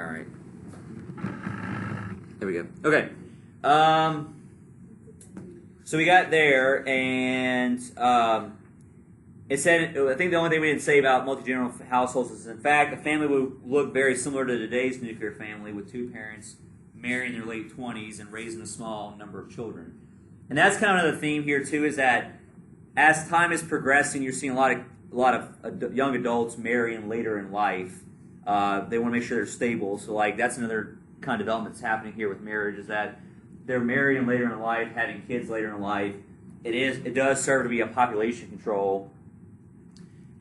All right. There we go. Okay. Um, so we got there, and it said, I think the only thing we didn't say about multi-generational households is, in fact, a family would look very similar to today's nuclear family, with two parents marrying in their late 20s and raising a small number of children. And that's kind of another theme here, too, is that as time is progressing, you're seeing a lot of young adults marrying later in life. They want to make sure they're stable. So, like, that's another kind of development that's happening here with marriage, is that they're marrying later in life, having kids later in life. It does serve to be a population control.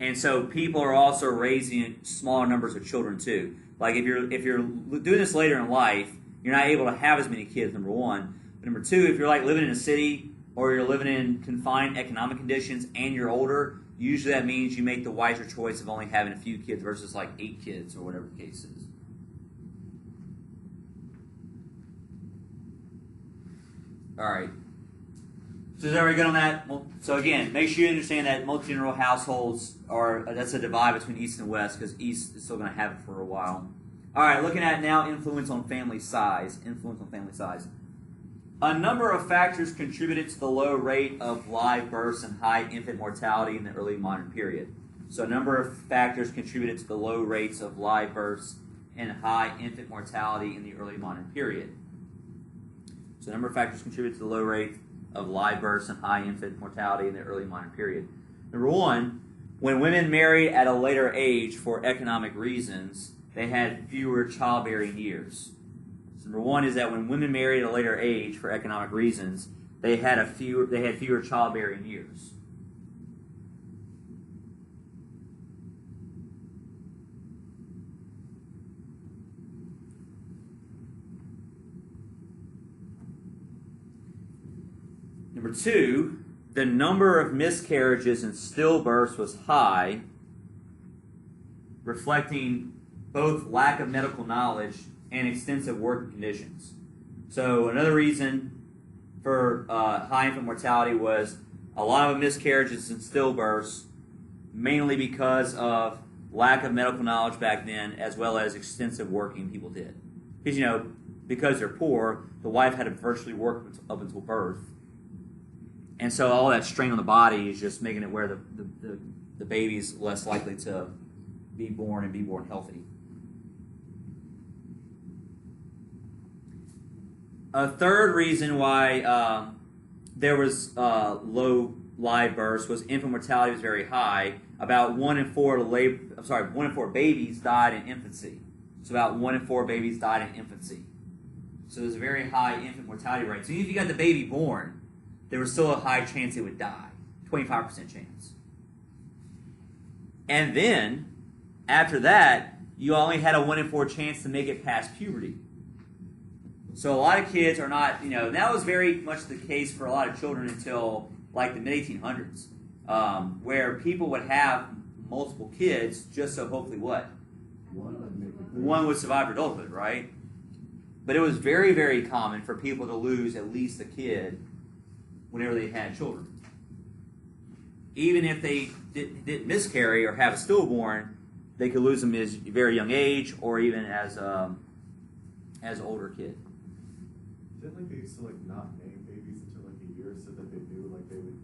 And so people are also raising smaller numbers of children too. Like if you're doing this later in life, you're not able to have as many kids, number one. But number two, if you're like living in a city or you're living in confined economic conditions and you're older, usually that means you make the wiser choice of only having a few kids versus like 8 kids or whatever the case is. All right. So is everybody good on that? So again, make sure you understand that multi-generational households that's a divide between East and West, because East is still going to have it for a while. All right, looking at now influence on family size. Influence on family size. A number of factors contributed to the low rate of live births and high infant mortality in the early modern period. So a number of factors contributed to the low rates of live births and high infant mortality in the early modern period. So a number of factors contributed to the low rate of live births and high infant mortality in the early modern period. Number one, when women married at a later age for economic reasons, they had fewer childbearing years. So number one is that when women married at a later age for economic reasons, they had fewer childbearing years. Number two, the number of miscarriages and stillbirths was high, reflecting both lack of medical knowledge and extensive working conditions. So another reason for high infant mortality was a lot of miscarriages and stillbirths, mainly because of lack of medical knowledge back then, as well as extensive working people did. Because, because they're poor, the wife had to virtually work up until birth. And so all that strain on the body is just making it where the baby's less likely to be born and be born healthy. A third reason why there was low live births was infant mortality was very high. About 1 in 4 babies died in infancy. So about 1 in 4 babies died in infancy. So there's a very high infant mortality rate. So even if you got the baby born, there was still a high chance it would die, 25% chance. And then, after that, you only had a 1 in 4 chance to make it past puberty. So a lot of kids are not, that was very much the case for a lot of children until like the mid-1800s, where people would have multiple kids just so hopefully what? One would survive adulthood, right? But it was very, very common for people to lose at least a kid whenever they had children. Even if they didn't miscarry or have a stillborn, they could lose them at a very young age or even as an older kid. Didn't they used to not name babies until a year so that they knew they would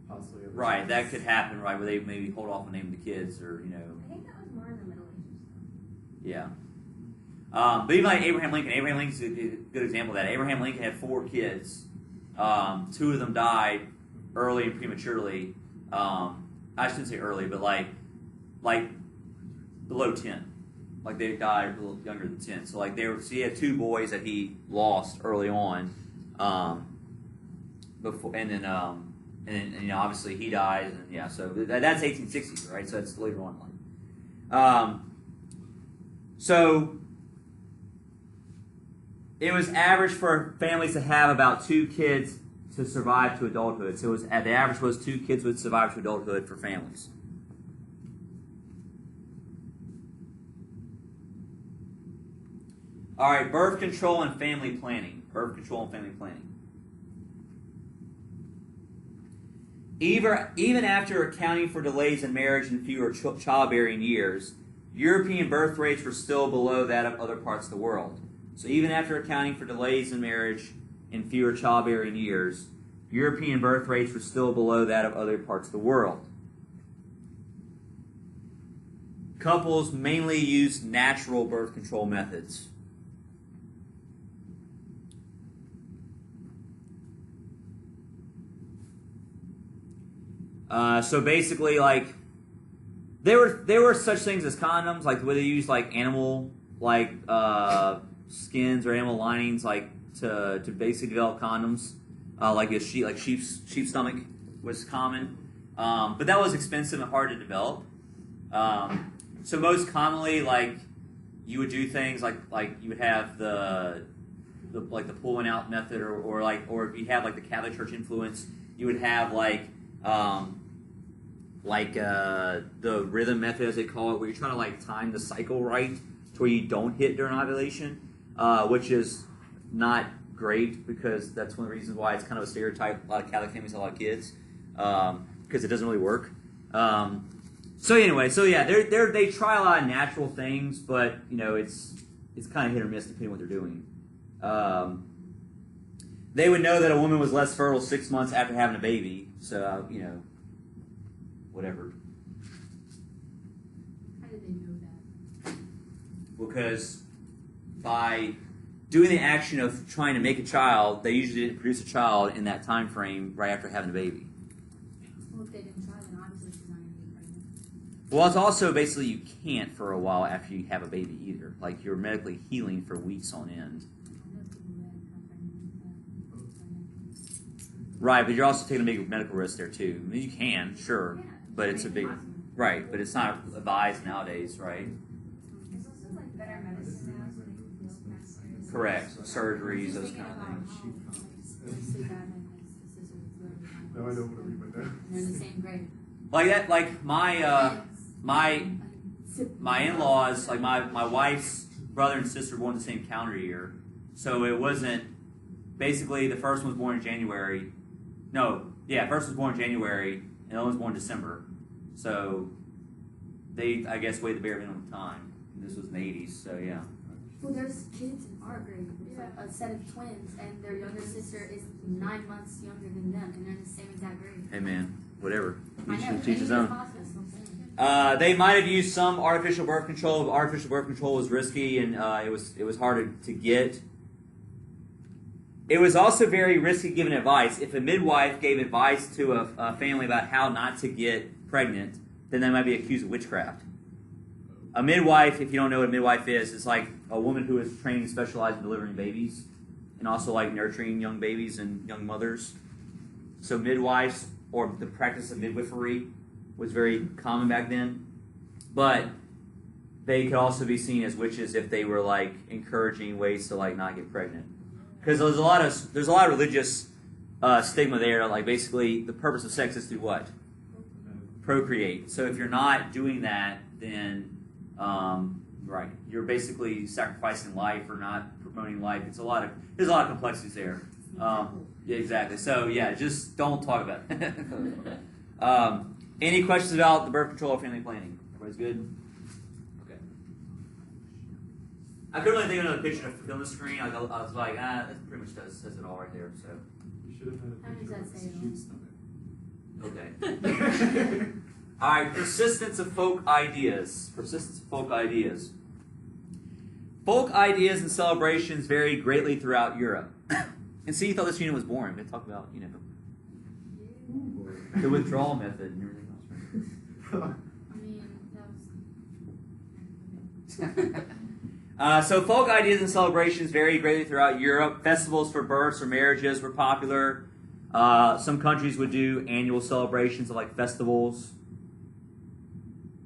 possibly have Right, that could happen, right, where they maybe hold off on naming the kids or, I think that was more in the Middle Ages. Yeah. But even like Abraham Lincoln's a good example of that. Abraham Lincoln had 4 kids. 2 of them died early and prematurely. I shouldn't say early, but like below 10. Like they died a little younger than 10. So he had 2 boys that he lost early on. Before and then obviously he died, and yeah. So that's 1860s, right? So that's later on in life. So it was average for families to have about 2 kids to survive to adulthood. So the average was 2 kids would survive to adulthood for families. All right, birth control and family planning. Birth control and family planning. Even after accounting for delays in marriage and fewer childbearing years, European birth rates were still below that of other parts of the world. So even after accounting for delays in marriage and fewer childbearing years, European birth rates were still below that of other parts of the world. Couples mainly used natural birth control methods. So basically, like, there were such things as condoms, like where they used like animal skins or animal linings, like to basically develop condoms, like sheep's stomach was common, but that was expensive and hard to develop. So most commonly, like, you would do things like you would have the pulling out method, or if you have like the Catholic Church influence, you would have the rhythm method, as they call it, where you're trying to like time the cycle right to where you don't hit during ovulation, which is not great, because that's one of the reasons why it's kind of a stereotype. A lot of Catholic families have a lot of kids, because it doesn't really work. So they try a lot of natural things, but it's kind of hit or miss depending on what they're doing. They would know that a woman was less fertile 6 months after having a baby, so whatever. How did they know that? Because by doing the action of trying to make a child, they usually didn't produce a child in that time frame right after having a baby. Well, if they didn't try, then obviously she's not going to be pregnant. Well, it's also basically you can't for a while after you have a baby either. Like, you're medically healing for weeks on end. Right, but you're also taking a big medical risk there too. I mean, you can, sure, but it's a big, right, but it's not advised nowadays, right? There's also like better medicine now, so they can feel faster. Correct, surgeries, those kind of things. Now I know what we went down. They're in the same grade. Like that, like my in-laws, like my wife's brother and sister were born the same calendar year, so it wasn't, basically the first one was born in January. First was born in January, and the other one was born in December. So they, I guess, weighed the bare minimum time. And this was in the 80s, so yeah. Well, there's kids in our grade, a set of twins, and their younger sister is 9 months younger than them, and they're in the same exact grade. Hey man, whatever. I know, Teach his own. possible, that's what I'm saying. They might have used some artificial birth control, but artificial birth control was risky, and it was hard to get. It was also very risky giving advice. If a midwife gave advice to a family about how not to get pregnant, then they might be accused of witchcraft. A midwife, if you don't know what a midwife is like a woman who is trained and specialized in delivering babies, and also like nurturing young babies and young mothers. So midwives, or the practice of midwifery, was very common back then. But they could also be seen as witches if they were like encouraging ways to like not get pregnant. Because there's a lot of religious stigma there. Like, basically, the purpose of sex is to what? Procreate. So if you're not doing that, then right, you're basically sacrificing life or not promoting life. There's a lot of complexities there. Yeah, exactly. So yeah, just don't talk about it. Any questions about the birth control or family planning? Everybody's good? Okay. I couldn't really think of another picture to put on the screen. I was like, that pretty much says it all right there. So. You should have had a How does picture that of say a it all? sheep's stomach. Okay. All right, persistence of folk ideas. Persistence of folk ideas. Folk ideas and celebrations vary greatly throughout Europe. And see, you thought this unit was boring. We talked about, the withdrawal method and everything else. Right? I mean, that was... So folk ideas and celebrations vary greatly throughout Europe. Festivals for births or marriages were popular. Some countries would do annual celebrations of like festivals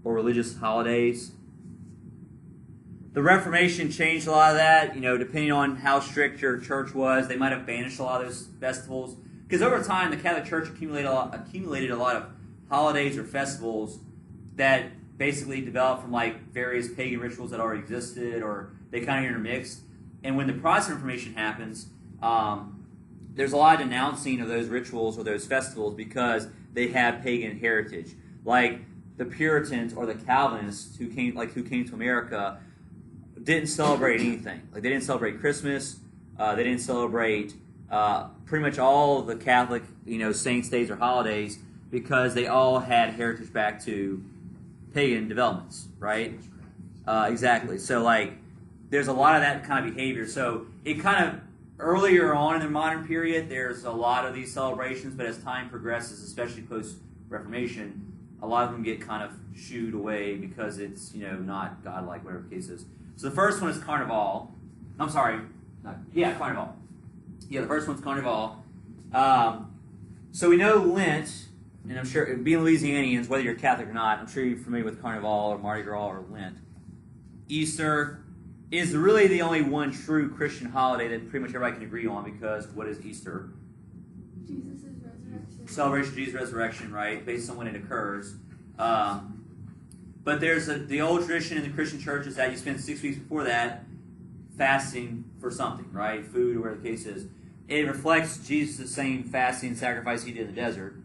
or religious holidays. The Reformation changed a lot of that. Depending on how strict your church was, they might have banished a lot of those festivals. Because over time, the Catholic Church accumulated a lot of holidays or festivals that basically developed from like various pagan rituals that already existed, or they kind of intermixed. And when the Protestant Reformation happens, there's a lot of denouncing of those rituals or those festivals because they have pagan heritage. Like the Puritans or the Calvinists who came to America didn't celebrate anything. Like they didn't celebrate Christmas. They didn't celebrate pretty much all the Catholic, saints' days or holidays because they all had heritage back to pagan developments, right? Exactly. So there's a lot of that kind of behavior. So it kind of earlier on in the modern period, there's a lot of these celebrations, but as time progresses, especially post-Reformation, a lot of them get kind of shooed away because it's, not godlike, whatever the case is. So the first one is Carnival. I'm sorry. Carnival. Yeah, the first one's Carnival. So we know Lent, and I'm sure, being Louisianians, whether you're Catholic or not, I'm sure you're familiar with Carnival or Mardi Gras or Lent. Easter is really the only one true Christian holiday that pretty much everybody can agree on because what is Easter? Jesus' resurrection. Celebration of Jesus' resurrection, right? Based on when it occurs. But there's the old tradition in the Christian church is that you spend 6 weeks before that fasting for something, right? Food or whatever the case is. It reflects Jesus' same fasting and sacrifice he did in the desert.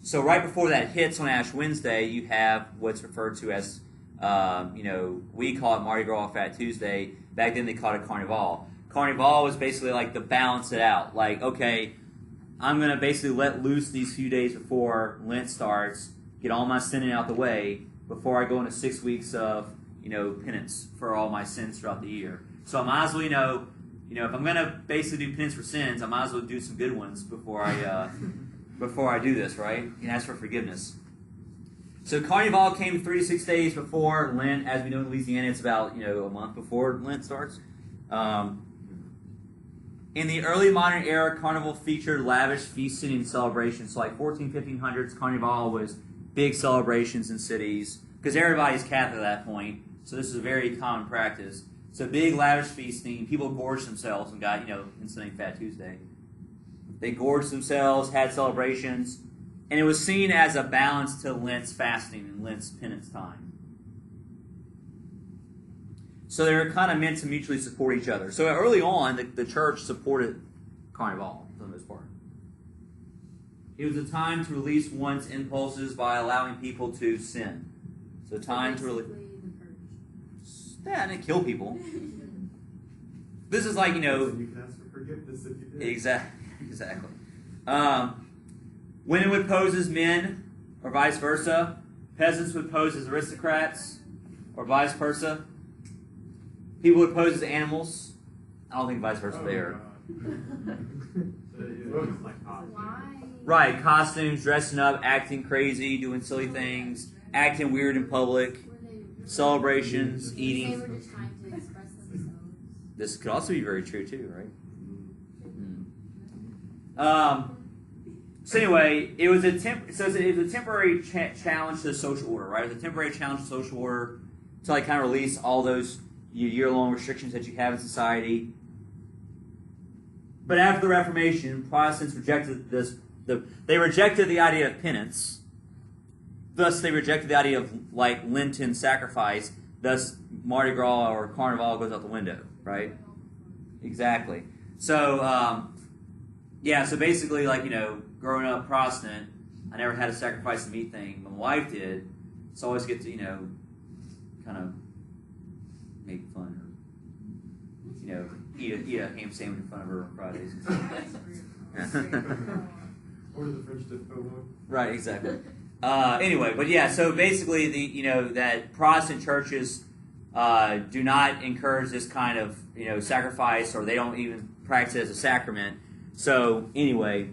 So right before that hits on Ash Wednesday, you have what's referred to as, we call it Mardi Gras Fat Tuesday. Back then they called it Carnival. Carnival was basically like to balance it out. Like, okay, I'm going to basically let loose these few days before Lent starts, get all my sinning out the way before I go into 6 weeks of, penance for all my sins throughout the year. So I might as well, if I'm going to basically do penance for sins, I might as well do some good ones before I do this, right? And ask for forgiveness. So Carnival came 3 to 6 days before Lent. As we know in Louisiana, it's about, a month before Lent starts. In the early modern era, Carnival featured lavish feasting and celebrations. So 1500s, Carnival was big celebrations in cities because everybody's Catholic at that point. So this is a very common practice. So big lavish feasting. People gorged themselves and got, insane Fat Tuesday. They gorged themselves, had celebrations, and it was seen as a balance to Lent's fasting and Lent's penance time. So they were kind of meant to mutually support each other. So early on, the church supported Carnival for the most part. It was a time to release one's impulses by allowing people to sin. So time to release. Yeah, and it kill people. This is like, You can ask for forgiveness if you did. Exactly. Women would pose as men, or vice versa. Peasants would pose as aristocrats, or vice versa. People would pose as animals. I don't think vice versa there. Why? Right, costumes, dressing up, acting crazy, doing silly things, acting weird in public, celebrations, They eating. were just trying to express themselves. This could also be very true too, right? So anyway, it was a temporary challenge to the social order, right? It was a temporary challenge to social order to kind of release all those year-long restrictions that you have in society. But after the Reformation, Protestants rejected this. They rejected the idea of penance. Thus, they rejected the idea of Lenten sacrifice. Thus, Mardi Gras or Carnival goes out the window, right? Exactly. So, so basically, growing up Protestant, I never had a sacrifice the meat thing. My wife did. So I always get to, kind of make fun or, eat a ham sandwich in front of her on Fridays. Order the French dip one. Right, exactly. Anyway, but yeah, so basically that Protestant churches do not encourage this kind of sacrifice, or they don't even practice it as a sacrament. So anyway,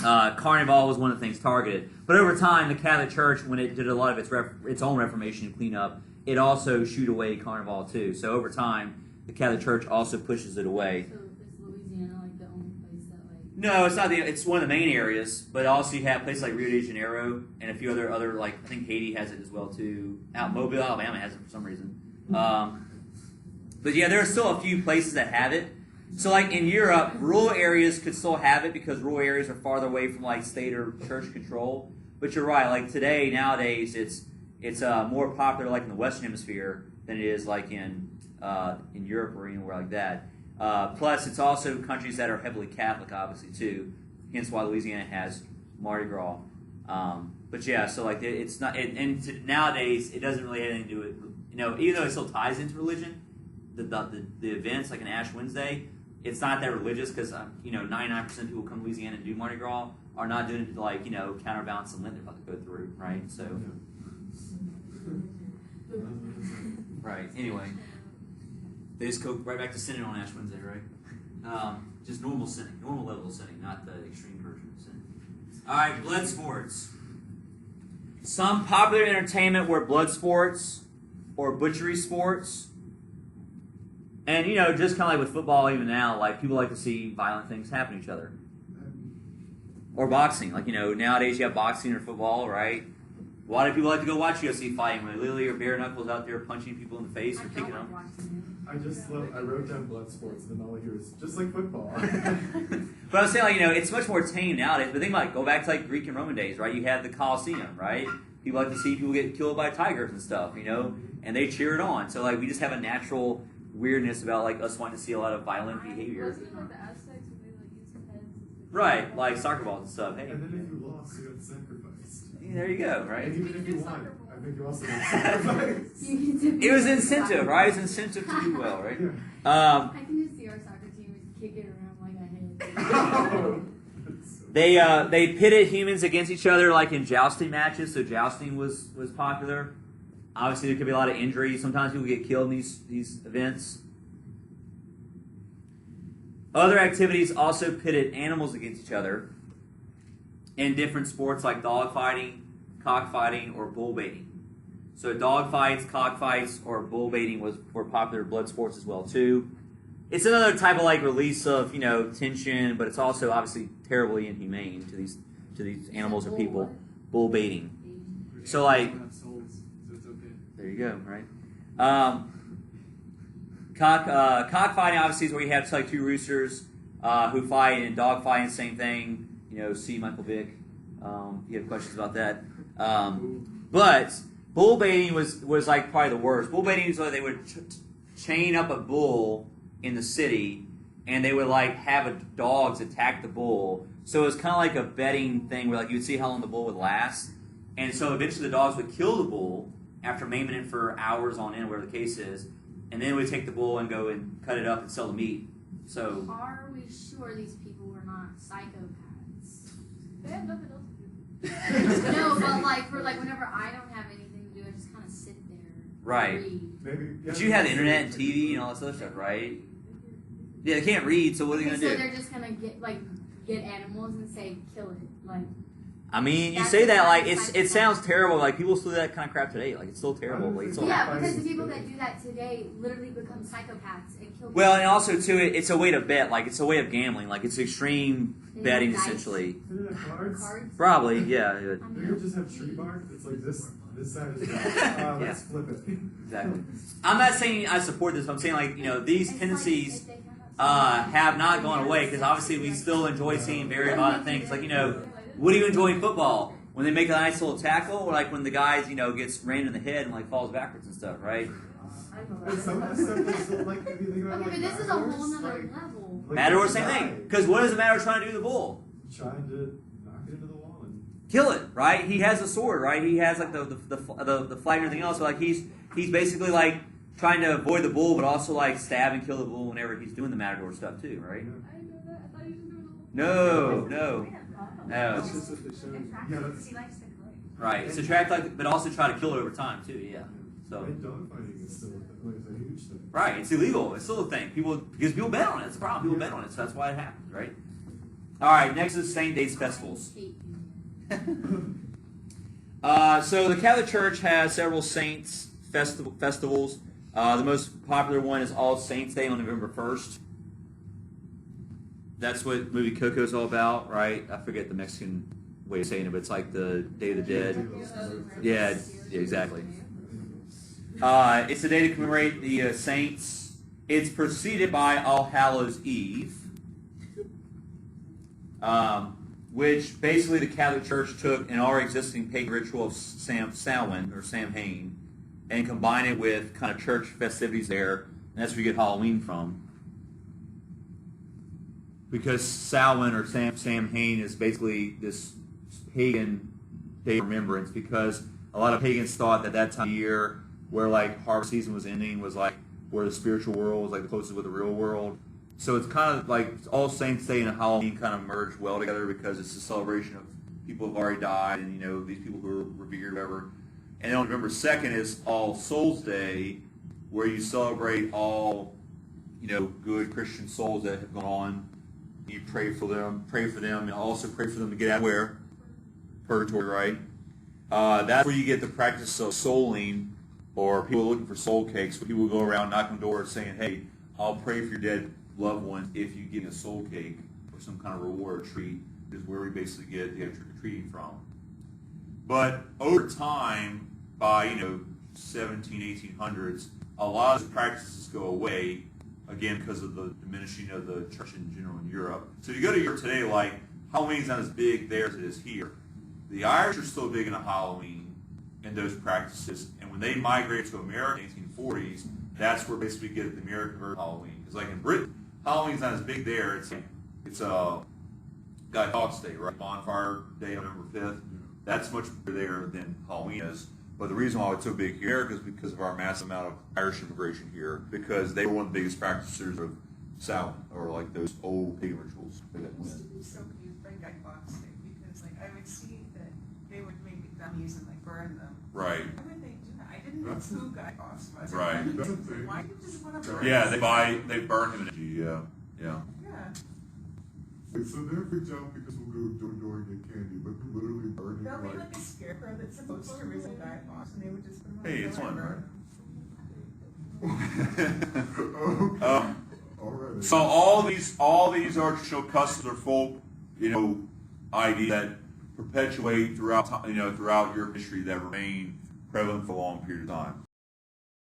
Carnival was one of the things targeted. But over time, the Catholic Church, when it did a lot of its own reformation and cleanup, it also shooed away Carnival too. So over time, the Catholic Church also pushes it away. So is Louisiana the only place that No, it's not. It's one of the main areas, but also you have places like Rio de Janeiro and a few other I think Haiti has it as well too. Mobile, Alabama has it for some reason. But yeah, there are still a few places that have it. So in Europe, rural areas could still have it because rural areas are farther away from state or church control. But you're right. Nowadays, it's more popular in the Western Hemisphere than it is in Europe or anywhere like that. Plus, it's also countries that are heavily Catholic, obviously, too. Hence why Louisiana has Mardi Gras. But yeah, so like it's not, nowadays it doesn't really have anything to do with, even though it still ties into religion, the events like an Ash Wednesday, it's not that religious because 99% of people who come to Louisiana and do Mardi Gras are not doing it to like counterbalance the Lent they're about to go through, right? So, right. Anyway, they just go right back to sinning on Ash Wednesday, right? Just normal sinning, normal level of sinning, not the extreme version of sinning. All right, blood sports. Some popular entertainment were blood sports or butchery sports. And, just kind of like with football even now, like people like to see violent things happen to each other. Or boxing. Like, nowadays you have boxing or football, right? Why do people like to go watch UFC fighting when literally are bare knuckles out there punching people in the face or kicking them? I wrote down blood sports, and then all I hear is just like football. But I was saying, it's much more tame nowadays. But think about it, go back to like Greek and Roman days, right? You had the Colosseum, right? People like to see people get killed by tigers and stuff, and they cheer it on. So like we just have a natural weirdness about like us wanting to see a lot of violent behavior. Wasn't it like the Aztecs when they like used heads? Right, like soccer balls and stuff. Hey, And then if you lost, you got sacrificed. there you go, right? And even if you won, I think you also got sacrificed. It was incentive, right? It was incentive to do well, right? I can just see our soccer team was kicking around like a head. They pitted humans against each other like in jousting matches, so jousting was popular. Obviously, there could be a lot of injuries. Sometimes people get killed in these events. Other activities also pitted animals against each other in different sports like dogfighting, cockfighting, or bull baiting. So dogfights, cockfights, or bull baiting were popular blood sports as well too. It's another type of like release of tension, but it's also obviously terribly inhumane to these animals or people. Bull baiting. So like, there you go, right? Cockfighting obviously is where you have like two roosters who fight, and dogfighting, same thing. See Michael Vick. You have questions about that. But bull baiting was like probably the worst. Bull baiting is like they would chain up a bull in the city, and they would like have dogs attack the bull. So it was kind of like a betting thing where like you would see how long the bull would last, and so eventually the dogs would kill the bull after maiming it for hours on end, whatever the case is, and then we'd take the bull and go and cut it up and sell the meat. So are we sure these people were not psychopaths? They had nothing else to do. No, but like whenever I don't have anything to do, I just kind of sit there. Right. And read. Maybe. But you have the internet and TV and all this other stuff, right? Yeah, they can't read, so what are they going to So do? they're just gonna get animals and say kill it, like. I mean, you That's say that like the it sounds terrible. Like people still do that kind of crap today. Like it's still terrible. Like, it's still Yeah, because the people that do that today literally become psychopaths and kill people. Well, and also too, it's a way to bet. Like it's a way of gambling. Like it's extreme betting Dice. essentially. Isn't that cards? Cards. Probably, yeah. You could just have tree bark. It's like this side is let's flip it. Exactly. I'm not saying I support this. But I'm saying like these It's tendencies like if they come up have not gone away because obviously we still enjoy seeing very violent things. Like what do you enjoy in football? When they make a nice little tackle, or like when the guys, gets ran in the head and like falls backwards and stuff, right? And some of the stuff is still, like, if you think about Okay, like but this is a whole Matadors, nother like, level. Matador, same thing. Because what does the Matador trying to do to the bull? Trying to knock it into the wall and Kill it, right? He has a sword, right? He has like the flag and everything else. So like he's basically like trying to avoid the bull, but also like stab and kill the bull whenever he's doing the Matador stuff too, right? I didn't know that. I thought you were doing the whole. No. it's just that they show. Yeah, that's. Right. It's attract but also try to kill it over time too. Yeah. So. And dogfighting is still like a huge thing. Right. It's illegal. It's still a thing. Because people bet on it. It's a problem. People bet on it, so that's why it happens, right? All right. Next is Saint Days festivals. So the Catholic Church has several saints festivals. The most popular one is All Saints Day on November 1st. That's what movie Coco is all about, right? I forget the Mexican way of saying it, but it's like the Day of the Dead. Yeah, exactly. It's a day to commemorate the saints. It's preceded by All Hallows Eve, which basically the Catholic Church took an already existing pagan ritual of Samhain or Samhain and combined it with kind of church festivities there, and that's where you get Halloween from. Because Samhain or Samhain is basically this pagan day of remembrance, because a lot of pagans thought that time of year, where like harvest season was ending, was like where the spiritual world was like the closest with the real world. So it's kind of like all Saints' Day and Halloween kind of merge well together, because it's a celebration of people who have already died, and these people who are revered, whatever. And then on November 2nd is All Souls Day, where you celebrate all good Christian souls that have gone on. You pray for them, and also pray for them to get out of where? Purgatory, right? That's where you get the practice of souling, or people looking for soul cakes. Where people go around knocking doors saying, "Hey, I'll pray for your dead loved ones if you give me a soul cake or some kind of reward or treat." Is where we basically get the trick-or-treating from. But over time, by 1800s, a lot of the practices go away, again because of the diminishing of the church in general in Europe. So you go to Europe today, like Halloween's not as big there as it is here. The Irish are still big into Halloween and those practices, and when they migrated to America in the 1840s, that's where basically we get the American version of Halloween. Because like in Britain, Halloween's not as big there. It's a Guy Fawkes Day, right? Bonfire Day on November 5th. That's much bigger there than Halloween is. But the reason why it's so big here is because of our massive amount of Irish immigration here, because they were one of the biggest practitioners of Southall, or like those old pagan rituals. It used to be so cute by Guy Fawkes Day, because like I would see that they would make dummies and like burn them. Right. Why would they do that? I didn't know who Guy Fawkes was. Right. Why do you just want to burn Yeah, them? they burn him. Yeah. Yeah. So they're freaked out because we'll go door and get candy, but they literally burn him. They'll be like a scarecrow that's supposed to resemble Guy Fawkes, and they would just put him on Hey, the it's door and one, burn right? him. Alright. So all these are traditional customs or folk, ideas that perpetuate throughout throughout your history, that remain prevalent for a long period of time.